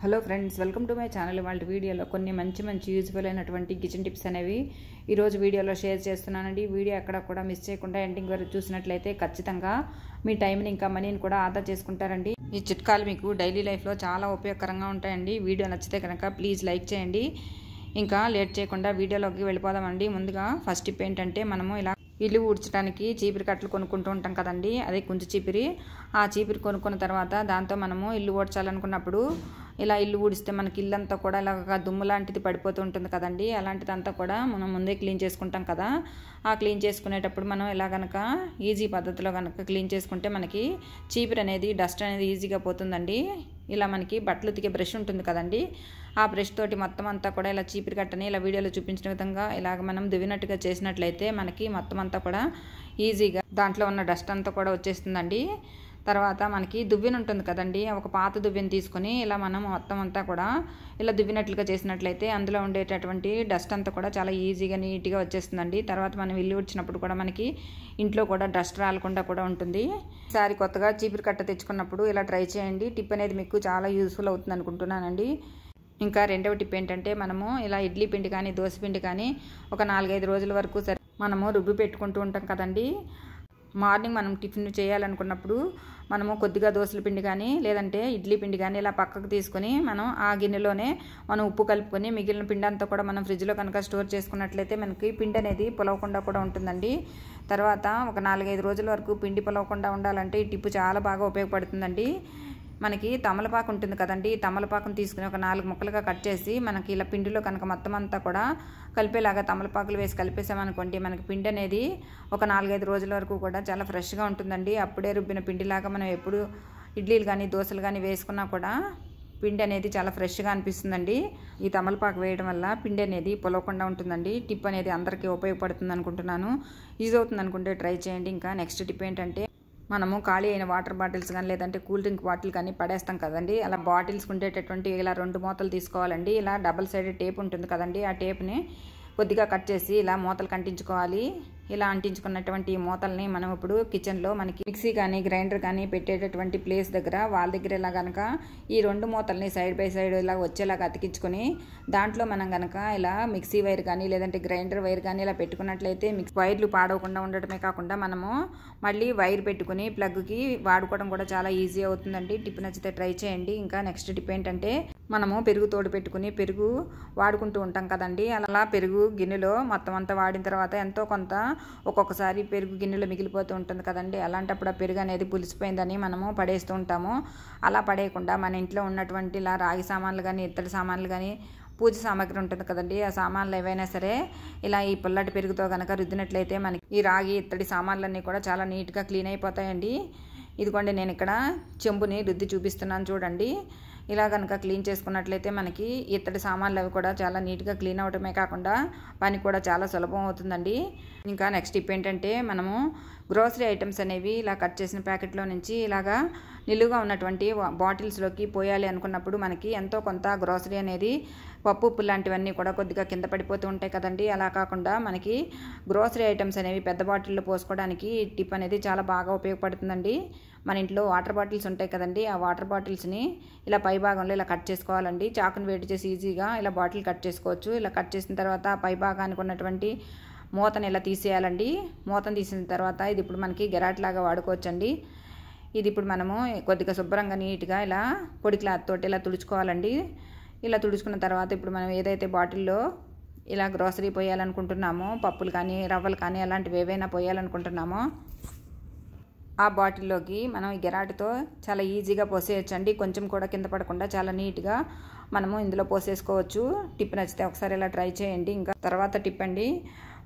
Hello friends, welcome to my channel. వాళ్ళ వీడియోలో కొన్ని మంచి యూజ్ఫుల్ అయినటువంటి కిచెన్ టిప్స్ అనేవి ఈరోజు వీడియోలో షేర్ చేస్తున్నానండి. వీడియో ఎక్కడ కూడా మిస్ చేయకుండా ఎండింగ్ వరకు చూసినట్లయితే ఖచ్చితంగా మీ టైంని ఇంకా మనీని కూడా ఆదా చేసుకుంటారండి. ఈ చిట్కాలు మీకు డైలీ లైఫ్లో చాలా ఉపయోగకరంగా ఉంటాయండి. వీడియో నచ్చితే కనుక ప్లీజ్ లైక్ చేయండి. ఇంకా లేట్ చేయకుండా వీడియోలోకి వెళ్ళిపోదామండి. ముందుగా ఫస్ట్ టిప్ ఏంటంటే, మనము ఇలా ఇల్లు ఊడ్చడానికి చీపిరి కట్టలు కొనుక్కుంటూ ఉంటాం కదండి, అదే కుంచి చీపిరి. ఆ చీపిరి కొనుక్కున్న తర్వాత దాంతో మనము ఇల్లు ఊడ్చాలనుకున్నప్పుడు ఇలా ఇల్లు ఊడిస్తే మనకి ఇల్లంతా కూడా ఇలాగ దుమ్ము లాంటిది పడిపోతూ ఉంటుంది కదండి. అలాంటిదంతా కూడా మనం ముందే క్లీన్ చేసుకుంటాం కదా. ఆ క్లీన్ చేసుకునేటప్పుడు మనం ఇలా కనుక ఈజీ పద్ధతిలో కనుక క్లీన్ చేసుకుంటే మనకి చీపిరి అనేది, డస్ట్ అనేది ఈజీగా పోతుందండి. ఇలా మనకి బట్టలు ఉతికే బ్రష్ ఉంటుంది కదండి, ఆ బ్రష్ తోటి మొత్తం అంతా కూడా ఇలా చీపిరి కట్టని ఇలా వీడియోలో చూపించిన విధంగా ఇలాగ మనం దువ్వినట్టుగా చేసినట్లయితే మనకి మొత్తం అంతా కూడా ఈజీగా దాంట్లో ఉన్న డస్ట్ అంతా కూడా వచ్చేస్తుందండి. తర్వాత మనకి దువ్వెన ఉంటుంది కదండి, ఒక పాత దువ్వెన తీసుకొని ఇలా మనం మొత్తం అంతా కూడా ఇలా దువ్వినట్లుగా చేసినట్లయితే అందులో ఉండేటటువంటి డస్ట్ అంతా కూడా చాలా ఈజీగా నీట్గా వచ్చేస్తుందండి. తర్వాత మనం ఇల్లు వచ్చినప్పుడు కూడా మనకి ఇంట్లో కూడా డస్ట్ రాలకుండా కూడా ఉంటుంది. ఈసారి కొత్తగా చీపిరి కట్ట తెచ్చుకున్నప్పుడు ఇలా ట్రై చేయండి. టిప్ అనేది మీకు చాలా యూస్ఫుల్ అవుతుంది అనుకుంటున్నానండి. ఇంకా రెండవ టిప్ ఏంటంటే, మనము ఇలా ఇడ్లీ పిండి కానీ దోశ పిండి కానీ ఒక 4-5 రోజుల వరకు మనము రుబ్బి పెట్టుకుంటూ ఉంటాం కదండి. మార్నింగ్ మనం టిఫిన్ చేయాలనుకున్నప్పుడు మనము కొద్దిగా దోశల పిండి కానీ లేదంటే ఇడ్లీ పిండి కానీ ఇలా పక్కకు తీసుకొని మనం ఆ గిన్నెలోనే మనం ఉప్పు కలుపుకొని మిగిలిన పిండి అంతా కూడా మనం ఫ్రిడ్జ్లో కనుక స్టోర్ చేసుకున్నట్లయితే మనకి పిండి అనేది పొలవకుండా కూడా ఉంటుందండి. తర్వాత ఒక 4-5 రోజుల వరకు పిండి పొలవకుండా ఉండాలంటే ఈ టిప్పు చాలా బాగా ఉపయోగపడుతుందండి. మనకి తమలపాకు ఉంటుంది కదండి, తమలపాకును తీసుకుని ఒక 4 ముక్కలుగా కట్ చేసి మనకి ఇలా పిండిలో కనుక మొత్తం అంతా కూడా కలిపేలాగా తమలపాకులు వేసి కలిపేసామనుకోండి, మనకి పిండి అనేది ఒక 4-5 రోజుల వరకు కూడా చాలా ఫ్రెష్గా ఉంటుందండి. అప్పుడే రుబ్బిన పిండిలాగా మనం ఎప్పుడు ఇడ్లీలు కానీ దోశలు కానీ వేసుకున్నా కూడా పిండి అనేది చాలా ఫ్రెష్గా అనిపిస్తుందండి. ఈ తమలపాకు వేయడం వల్ల పిండి అనేది పొలవకుండా ఉంటుందండి. టిప్ అనేది అందరికీ ఉపయోగపడుతుంది అనుకుంటున్నాను. యూజ్ అవుతుంది అనుకుంటే ట్రై చేయండి. ఇంకా నెక్స్ట్ టిప్ ఏంటంటే, మనము ఖాళీ అయిన వాటర్ బాటిల్స్ కానీ లేదంటే కూల్ డ్రింక్ బాటిల్ కానీ పడేస్తాం కదండి. అలా బాటిల్స్ ఉండేటటువంటి ఇలా 2 మూతలు తీసుకోవాలండి. ఇలా డబుల్ సైడెడ్ టేప్ ఉంటుంది కదండి, ఆ టేప్ని కొద్దిగా కట్ చేసి ఇలా మూతలు కంటించుకోవాలి. ఇలా అంటించుకున్నటువంటి మూతల్ని మనం ఇప్పుడు కిచెన్లో మనకి మిక్సీ కానీ గ్రైండర్ కానీ పెట్టేటటువంటి ప్లేస్ దగ్గర వాళ్ళ దగ్గర ఇలా కనుక ఈ 2 మూతల్ని సైడ్ బై సైడ్ ఇలా వచ్చేలాగా అతికించుకొని దాంట్లో మనం కనుక ఇలా మిక్సీ వైర్ కానీ లేదంటే గ్రైండర్ వైర్ కానీ ఇలా పెట్టుకున్నట్లయితే వైర్లు పాడవకుండా ఉండటమే కాకుండా మనము మళ్ళీ వైర్ పెట్టుకుని ప్లగ్కి వాడుకోవడం కూడా చాలా ఈజీ అవుతుందండి. టిప్ నచ్చితే ట్రై చేయండి. ఇంకా నెక్స్ట్ టిప్ ఏంటంటే, మనము పెరుగు తోడు పెట్టుకుని పెరుగు వాడుకుంటూ ఉంటాం కదండి. అలా పెరుగు గిన్నెలో మొత్తం అంతా వాడిన తర్వాత ఎంతో కొంత ఒక్కొక్కసారి పెరుగు గిన్నెలో మిగిలిపోతూ ఉంటుంది కదండి. అలాంటప్పుడు ఆ పెరుగు అనేది పులిసిపోయిందని మనము పడేస్తూ ఉంటాము. అలా పడేయకుండా మన ఇంట్లో ఉన్నటువంటి ఇలా రాగి సామాన్లు కానీ ఇత్తడి సామాన్లు కానీ పూజ సామాగ్రి ఉంటుంది కదండి, ఆ సామాన్లు ఏవైనా సరే ఇలా ఈ పుల్లటి పెరుగుతో కనుక రుద్దినట్లయితే మనకి ఈ రాగి ఇత్తడి సామాన్లన్నీ కూడా చాలా నీట్గా క్లీన్ అయిపోతాయండి. ఇదిగోండి, నేను ఇక్కడ చెంబుని రుద్ది చూపిస్తున్నాను చూడండి. ఇలా కనుక క్లీన్ చేసుకున్నట్లయితే మనకి ఇత్తడి సామాన్లు అవి కూడా చాలా నీట్గా క్లీన్ అవడమే కాకుండా పని కూడా చాలా సులభం అవుతుందండి. ఇంకా నెక్స్ట్ టిప్ ఏంటంటే, మనము గ్రోసరీ ఐటమ్స్ అనేవి ఇలా కట్ చేసిన ప్యాకెట్లో నుంచి ఇలాగా నిలువుగా ఉన్నటువంటి బాటిల్స్లోకి పోయాలి అనుకున్నప్పుడు మనకి ఎంతో కొంత గ్రోసరీ అనేది పప్పు ఉప్పు లాంటివన్నీ కూడా కొద్దిగా కింద పడిపోతూ ఉంటాయి కదండి. అలా కాకుండా మనకి గ్రోసరీ ఐటమ్స్ అనేవి పెద్ద బాటిల్లో పోసుకోవడానికి ఈ టిప్ అనేది చాలా బాగా ఉపయోగపడుతుందండి. మన ఇంట్లో వాటర్ బాటిల్స్ ఉంటాయి కదండి, ఆ వాటర్ బాటిల్స్ని ఇలా పై భాగంలో ఇలా కట్ చేసుకోవాలండి. చాకుని వేడి చేసి ఈజీగా ఇలా బాటిల్ కట్ చేసుకోవచ్చు. ఇలా కట్ చేసిన తర్వాత పై భాగానికి ఉన్నటువంటి మూతను ఇలా తీసేయాలండి. మూతను తీసిన తర్వాత ఇది ఇప్పుడు మనకి గెరాట్లాగా వాడుకోవచ్చండి. ఇది ఇప్పుడు మనము కొద్దిగా శుభ్రంగా నీట్గా ఇలా పొడి క్లాత్ తోటి ఇలా తుడుచుకోవాలండి. ఇలా తుడుచుకున్న తర్వాత ఇప్పుడు మనం ఏదైతే బాటిల్లో ఇలా గ్రోసరీ పోయాలనుకుంటున్నామో, పప్పులు కానీ రవ్వలు కానీ అలాంటివి ఏవైనా పోయాలనుకుంటున్నామో ఆ బాటిల్లోకి మనం ఈ గెరాటితో చాలా ఈజీగా పోసేయచ్చండి. కొంచెం కూడా కింద పడకుండా చాలా నీట్గా మనము ఇందులో పోసేసుకోవచ్చు. టిప్ నచ్చితే ఒకసారి ఇలా ట్రై చేయండి. ఇంకా తర్వాత టిప్ అండి,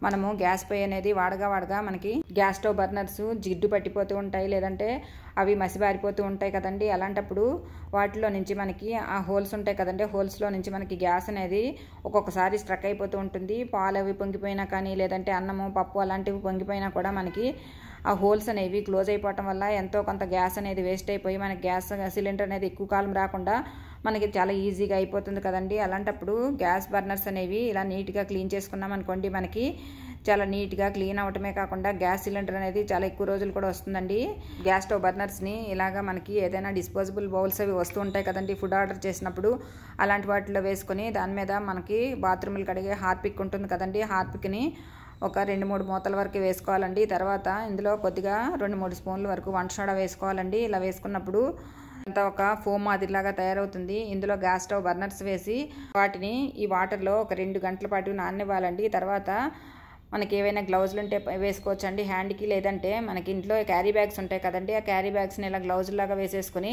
మనము గ్యాస్ పొయ్యి అనేది వాడగా మనకి గ్యాస్ స్టవ్ బర్నర్స్ జిడ్డు పట్టిపోతూ ఉంటాయి, లేదంటే అవి మసిబారిపోతూ ఉంటాయి కదండి. అలాంటప్పుడు వాటిలో నుంచి మనకి ఆ హోల్స్ ఉంటాయి కదండి, హోల్స్లో నుంచి మనకి గ్యాస్ అనేది ఒక్కొక్కసారి స్ట్రక్ అయిపోతూ ఉంటుంది. పాలు అవి పొంగిపోయినా కానీ లేదంటే అన్నము పప్పు అలాంటివి పొంగిపోయినా కూడా మనకి ఆ హోల్స్ అనేవి క్లోజ్ అయిపోవటం వల్ల ఎంతో కొంత గ్యాస్ అనేది వేస్ట్ అయిపోయి మనకి గ్యాస్ సిలిండర్ అనేది ఎక్కువ కాలం రాకుండా మనకి చాలా ఈజీగా అయిపోతుంది కదండి. అలాంటప్పుడు గ్యాస్ బర్నర్స్ అనేవి ఇలా నీట్గా క్లీన్ చేసుకున్నాం అనుకోండి, మనకి చాలా నీట్గా క్లీన్ అవ్వటమే కాకుండా గ్యాస్ సిలిండర్ అనేది చాలా ఎక్కువ రోజులు కూడా వస్తుందండి. గ్యాస్ స్టవ్ బర్నర్స్ని ఇలాగా మనకి ఏదైనా డిస్పోజబుల్ బౌల్స్ అవి వస్తూ ఉంటాయి కదండి ఫుడ్ ఆర్డర్ చేసినప్పుడు, అలాంటి వాటిలో వేసుకొని దాని మీద మనకి బాత్రూములు కడిగే హార్పిక్ ఉంటుంది కదండి, హార్పిక్ని ఒక 2-3 మూతల వరకు వేసుకోవాలండి. తర్వాత ఇందులో కొద్దిగా 2-3 స్పూన్ల వరకు వంట సోడా వేసుకోవాలండి. ఇలా వేసుకున్నప్పుడు అంతా ఒక ఫోమ్ మాదిరిలాగా తయారవుతుంది. ఇందులో గ్యాస్ స్టవ్ బర్నర్స్ వేసి వాటిని ఈ వాటర్లో ఒక 2 గంటల పాటు నాననివ్వాలండి. తర్వాత మనకి ఏవైనా గ్లౌజులు ఉంటే వేసుకోవచ్చండి హ్యాండ్కి, లేదంటే మనకి ఇంట్లో క్యారీ బ్యాగ్స్ ఉంటాయి కదండి, ఆ క్యారీ బ్యాగ్స్ని ఇలా గ్లౌజులాగా వేసేసుకుని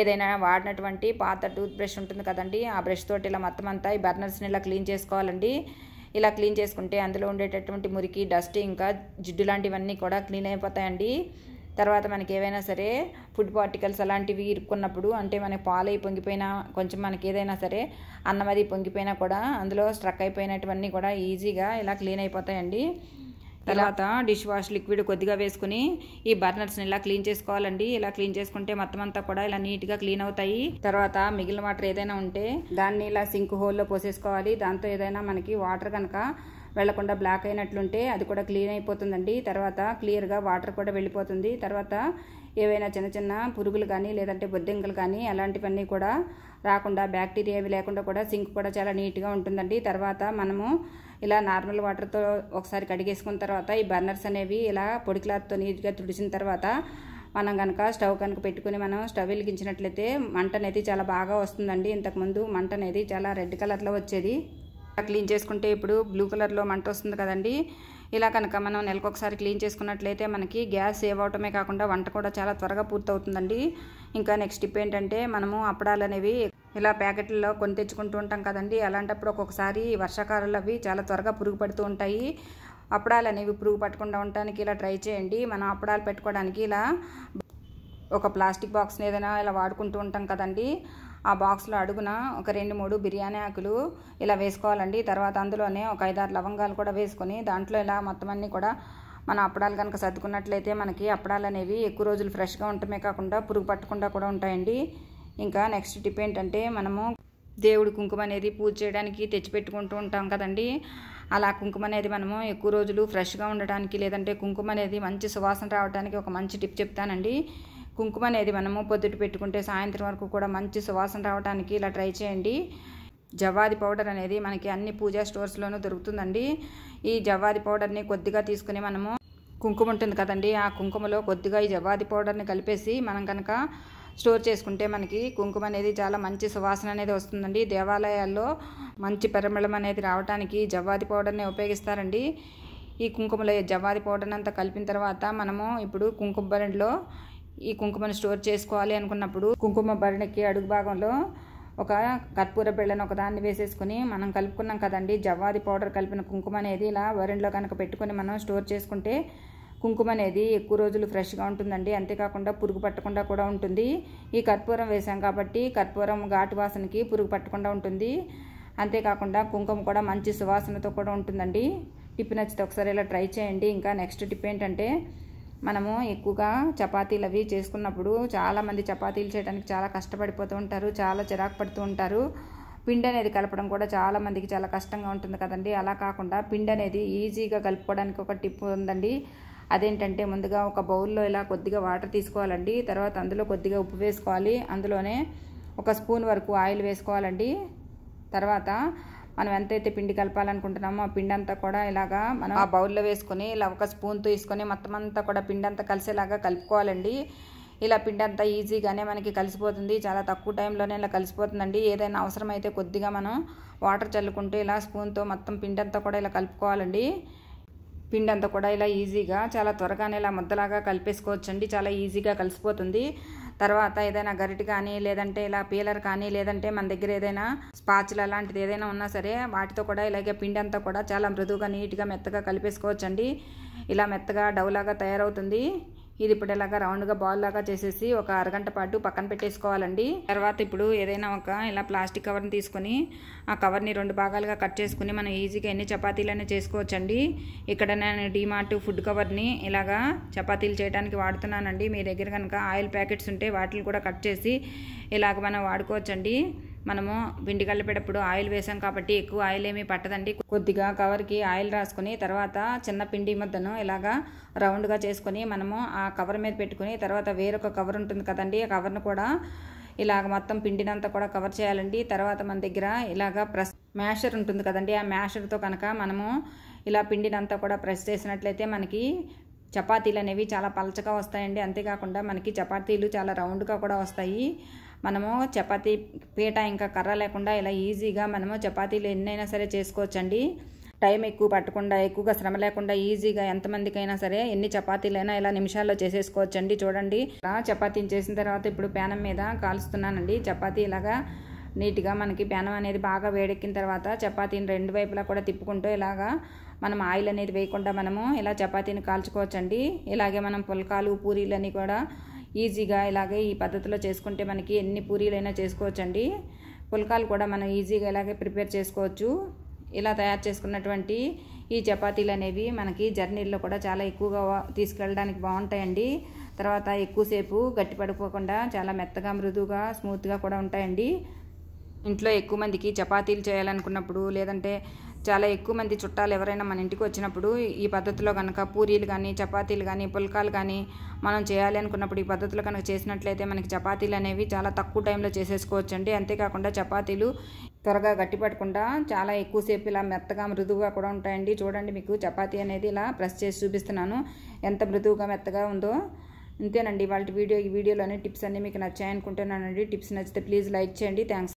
ఏదైనా వాడినటువంటి పాత టూత్ బ్రష్ ఉంటుంది కదండి, ఆ బ్రష్ తోటి ఇలా మొత్తం అంతా ఈ బర్నర్స్ని ఇలా క్లీన్ చేసుకోవాలండి. ఇలా క్లీన్ చేసుకుంటే అందులో ఉండేటటువంటి మురికి, డస్ట్, ఇంకా జిడ్డు లాంటివన్నీ కూడా క్లీన్ అయిపోతాయండి. తర్వాత మనకి ఏవైనా సరే ఫుడ్ పార్టికల్స్ అలాంటివి ఇరుక్కున్నప్పుడు, అంటే మనకి పాలు అయి పొంగిపోయినా, కొంచెం మనకి ఏదైనా సరే అన్నం అది పొంగిపోయినా కూడా అందులో స్ట్రక్ అయిపోయినటువన్నీ కూడా ఈజీగా ఇలా క్లీన్ అయిపోతాయండి. తర్వాత డిష్ వాష్ లిక్విడ్ కొద్దిగా వేసుకుని ఈ బర్నర్స్ని ఇలా క్లీన్ చేసుకోవాలండి. ఇలా క్లీన్ చేసుకుంటే మొత్తం అంతా కూడా ఇలా నీట్గా క్లీన్ అవుతాయి. తర్వాత మిగిలిన వాటర్ ఏదైనా ఉంటే దాన్ని ఇలా సింక్ హోల్లో పోసేసుకోవాలి. దాంతో ఏదైనా మనకి వాటర్ కనుక వెళ్లకుండా బ్లాక్ అయినట్లుంటే అది కూడా క్లీన్ అయిపోతుందండి. తర్వాత క్లియర్గా వాటర్ కూడా వెళ్ళిపోతుంది. తర్వాత ఏవైనా చిన్న చిన్న పురుగులు కానీ లేదంటే బొద్దింకలు కానీ అలాంటివన్నీ కూడా రాకుండా, బ్యాక్టీరియా అవి లేకుండా కూడా సింక్ కూడా చాలా నీట్గా ఉంటుందండి. తర్వాత మనము ఇలా నార్మల్ వాటర్తో ఒకసారి కడిగేసుకున్న తర్వాత ఈ బర్నర్స్ అనేవి ఇలా పొడి క్లాత్తో నీట్గా తుడిచిన తర్వాత మనం కనుక స్టవ్ కనుక పెట్టుకుని మనం స్టవ్ వెలిగించినట్లయితే మంట అనేది చాలా బాగా వస్తుందండి. ఇంతకుముందు మంట అనేది చాలా రెడ్ కలర్లో వచ్చేది. క్లీన్ చేసుకుంటే ఇప్పుడు బ్లూ కలర్లో మంట వస్తుంది కదండి. ఇలా కనుక మనం నెలకొకసారి క్లీన్ చేసుకున్నట్లయితే మనకి గ్యాస్ సేవ్ అవటమే కాకుండా వంట కూడా చాలా త్వరగా పూర్తవుతుందండి. ఇంకా నెక్స్ట్ టిప్ ఏంటంటే, మనము అప్పడాలు అనేవి ఇలా ప్యాకెట్లలో కొని తెచ్చుకుంటూ ఉంటాం కదండి. అలాంటప్పుడు ఒక్కొక్కసారి వర్షాకాలంలో అవి చాలా త్వరగా పురుగు పడుతూ ఉంటాయి. అప్పడాలు అనేవి పురుగు పట్టకుండా ఉండటానికి ఇలా ట్రై చేయండి. మనం అప్పడాలు పెట్టుకోవడానికి ఇలా ఒక ప్లాస్టిక్ బాక్స్ని ఏదైనా ఇలా వాడుకుంటూ ఉంటాం కదండి, ఆ బాక్స్లో అడుగున ఒక 2-3 బిర్యానీ ఆకులు ఇలా వేసుకోవాలండి. తర్వాత అందులోనే ఒక 5-6 లవంగాలు కూడా వేసుకొని దాంట్లో ఇలా మొత్తం అన్నీ కూడా మన అప్పడాలు కనుక సర్దుకున్నట్లయితే మనకి అప్పడాలు అనేవి ఎక్కువ రోజులు ఫ్రెష్గా ఉండటమే కాకుండా పురుగు పట్టకుండా కూడా ఉంటాయండి. ఇంకా నెక్స్ట్ టిప్ ఏంటంటే, మనము దేవుడి కుంకుమ అనేది పూజ చేయడానికి తెచ్చిపెట్టుకుంటూ ఉంటాం కదండి. అలా కుంకుమ అనేది మనము ఎక్కువ రోజులు ఫ్రెష్గా ఉండడానికి, లేదంటే కుంకుమ అనేది మంచి సువాసన రావడానికి ఒక మంచి టిప్ చెప్తానండి. కుంకుమ అనేది మనము పొద్దుట పెట్టుకుంటే సాయంత్రం వరకు కూడా మంచి సువాసన రావడానికి ఇలా ట్రై చేయండి. జవ్వాది పౌడర్ అనేది మనకి అన్ని పూజా స్టోర్స్లోనూ దొరుకుతుందండి. ఈ జవ్వాది పౌడర్ని కొద్దిగా తీసుకుని మనము కుంకుమ ఉంటుంది కదండి, ఆ కుంకుమలో కొద్దిగా ఈ జవ్వాది పౌడర్ని కలిపేసి మనం కనుక స్టోర్ చేసుకుంటే మనకి కుంకుమ అనేది చాలా మంచి సువాసన అనేది వస్తుందండి. దేవాలయాల్లో మంచి పరిమళం అనేది రావడానికి జవ్వాది పౌడర్ని ఉపయోగిస్తారండి. ఈ కుంకుమలో జవ్వాది పౌడర్ని అంతా కలిపిన తర్వాత మనము ఇప్పుడు కుంకుమ బరిలో ఈ కుంకుమను స్టోర్ చేసుకోవాలి అనుకున్నప్పుడు, కుంకుమ బరిణికి అడుగు భాగంలో ఒక కర్పూర బిళ్ళను ఒకదాన్ని వేసేసుకుని మనం కలుపుకున్నాం కదండి జవ్వాది పౌడర్ కలిపిన కుంకుమ అనేది ఇలా వరిలో కనుక పెట్టుకొని మనం స్టోర్ చేసుకుంటే కుంకుమ అనేది ఎక్కువ రోజులు ఫ్రెష్గా ఉంటుందండి. అంతేకాకుండా పురుగు పట్టకుండా కూడా ఉంటుంది. ఈ కర్పూరం వేసాం కాబట్టి కర్పూరం ఘాటు వాసనకి పురుగు పట్టకుండా ఉంటుంది. అంతేకాకుండా కుంకుమ కూడా మంచి సువాసనతో కూడా ఉంటుందండి. టిప్ నచ్చితే ఒకసారి ఇలా ట్రై చేయండి. ఇంకా నెక్స్ట్ టిప్ ఏంటంటే, మనము ఎక్కువగా చపాతీలు అవి చేసుకున్నప్పుడు చాలామంది చపాతీలు చేయడానికి చాలా కష్టపడిపోతూ ఉంటారు, చాలా చిరాకు పడుతూ ఉంటారు. పిండి అనేది కలపడం కూడా చాలామందికి చాలా కష్టంగా ఉంటుంది కదండి. అలా కాకుండా పిండి అనేది ఈజీగా కలుపుకోవడానికి ఒక టిప్ ఉందండి. అదేంటంటే, ముందుగా ఒక బౌల్లో ఇలా కొద్దిగా వాటర్ తీసుకోవాలండి. తర్వాత అందులో కొద్దిగా ఉప్పు వేసుకోవాలి. అందులోనే ఒక స్పూన్ వరకు ఆయిల్ వేసుకోవాలండి. తర్వాత మనం ఎంతైతే పిండి కలపాలనుకుంటున్నామో ఆ పిండి అంతా కూడా ఇలాగా మనం ఆ బౌల్లో వేసుకొని ఇలా ఒక స్పూన్ తీసుకొని మొత్తం అంతా కూడా పిండి అంతా కలిసేలాగా కలుపుకోవాలండి. ఇలా పిండి అంతా ఈజీగానే మనకి కలిసిపోతుంది. చాలా తక్కువ టైంలోనే ఇలా కలిసిపోతుందండి. ఏదైనా అవసరమైతే కొద్దిగా మనం వాటర్ చల్లుకుంటూ ఇలా స్పూన్తో మొత్తం పిండి అంతా కూడా ఇలా కలుపుకోవాలండి. పిండి అంతా కూడా ఇలా ఈజీగా చాలా త్వరగానే ఇలా ముద్దలాగా కలిపేసుకోవచ్చండి. చాలా ఈజీగా కలిసిపోతుంది. తర్వాత ఏదైనా గరిటె కానీ, లేదంటే ఇలా పీలర్ కానీ, లేదంటే మన దగ్గర ఏదైనా స్పాచులా లాంటిది ఏదైనా ఉన్నా సరే వాటితో కూడా ఇలాగే పిండి అంతా కూడా చాలా మృదువుగా నీట్గా మెత్తగా కలిపేసుకోవచ్చండి. ఇలా మెత్తగా డౌలాగా తయారవుతుంది. ఇది ఇప్పుడు ఇలాగా రౌండ్గా బాల్ లాగా చేసేసి ఒక అరగంట పాటు పక్కన పెట్టేసుకోవాలండి. తర్వాత ఇప్పుడు ఏదైనా ఒక ఇలా ప్లాస్టిక్ కవర్ని తీసుకొని ఆ కవర్ని 2 భాగాలుగా కట్ చేసుకుని మనం ఈజీగా ఎన్ని చపాతీలైనా చేసుకోవచ్చండి. ఇక్కడ నేను డీమార్ట్ ఫుడ్ కవర్ని ఇలాగా చపాతీలు చేయడానికి వాడుతున్నానండి. మీ దగ్గర కనుక ఆయిల్ ప్యాకెట్స్ ఉంటే వాటిని కూడా కట్ చేసి ఇలాగ మనం వాడుకోవచ్చండి. మనము పిండి కలిపేటప్పుడు ఆయిల్ వేసాం కాబట్టి ఎక్కువ ఆయిల్ ఏమీ పట్టదండి. కొద్దిగా కవర్కి ఆయిల్ రాసుకొని తర్వాత చిన్న పిండి ముద్దను ఇలాగా రౌండ్గా చేసుకొని మనము ఆ కవర్ మీద పెట్టుకుని తర్వాత వేరొక కవర్ ఉంటుంది కదండి, ఆ కవర్ను కూడా ఇలాగ మొత్తం పిండినంతా కూడా కవర్ చేయాలండి. తర్వాత మన దగ్గర ఇలాగ మ్యాషర్ ఉంటుంది కదండి, ఆ మ్యాషర్తో కనుక మనము ఇలా పిండినంతా కూడా ప్రెస్ చేసినట్లయితే మనకి చపాతీలు అనేవి చాలా పలచగా వస్తాయండి. అంతేకాకుండా మనకి చపాతీలు చాలా రౌండ్గా కూడా వస్తాయి. మనము చపాతీ పీట ఇంకా కర్ర లేకుండా ఇలా ఈజీగా మనము చపాతీలు ఎన్నైనా సరే చేసుకోవచ్చండి. టైం ఎక్కువ పట్టకుండా ఎక్కువగా శ్రమ లేకుండా ఈజీగా ఎంతమందికైనా సరే ఎన్ని చపాతీలైనా ఇలా నిమిషాల్లో చేసేసుకోవచ్చండి. చూడండి, చపాతీని చేసిన తర్వాత ఇప్పుడు ప్యానం మీద కాలుస్తున్నానండి. చపాతీ ఇలాగా నీట్గా మనకి ప్యానం అనేది బాగా వేడెక్కిన తర్వాత చపాతీని 2 వైపులా కూడా తిప్పుకుంటూ ఇలాగా మనం ఆయిల్ అనేది వేయకుండా మనము ఇలా చపాతీని కాల్చుకోవచ్చండి. ఇలాగే మనం పుల్కాలు పూరీలని కూడా ఈజీగా ఇలాగే ఈ పద్ధతిలో చేసుకుంటే మనకి ఎన్ని పూరీలైనా చేసుకోవచ్చండి. పుల్కాలు కూడా మనం ఈజీగా ఇలాగే ప్రిపేర్ చేసుకోవచ్చు. ఇలా తయారు చేసుకున్నటువంటి ఈ చపాతీలు అనేవి మనకి జర్నీల్లో కూడా చాలా ఎక్కువగా తీసుకెళ్ళడానికి బాగుంటాయండి. తర్వాత ఎక్కువసేపు గట్టి పడిపోకుండా చాలా మెత్తగా మృదువుగా స్మూత్గా కూడా ఉంటాయండి. ఇంట్లో ఎక్కువ మందికి చపాతీలు చేయాలనుకున్నప్పుడు లేదంటే చాలా ఎక్కువ మంది చుట్టాలు ఎవరైనా మన ఇంటికి వచ్చినప్పుడు ఈ పద్ధతిలో కనుక పూరీలు కానీ చపాతీలు కానీ పుల్కాలు కానీ మనం చేయాలి అనుకున్నప్పుడు ఈ పద్ధతిలో కనుక చేసినట్లయితే మనకి చపాతీలు అనేవి చాలా తక్కువ టైంలో చేసేసుకోవచ్చండి. అంతేకాకుండా చపాతీలు త్వరగా గట్టిపడకుండా చాలా ఎక్కువసేపు ఇలా మెత్తగా మృదువుగా కూడా ఉంటాయండి. చూడండి, మీకు చపాతీ అనేది ఇలా ప్రెస్ చేసి చూపిస్తున్నాను ఎంత మృదువుగా మెత్తగా ఉందో. అంతేనండి వాళ్ళ వీడియోలోనే టిప్స్ అన్నీ మీకు నచ్చాయనుకుంటున్నానండి. టిప్స్ నచ్చితే ప్లీజ్ లైక్ చేయండి. థ్యాంక్స్.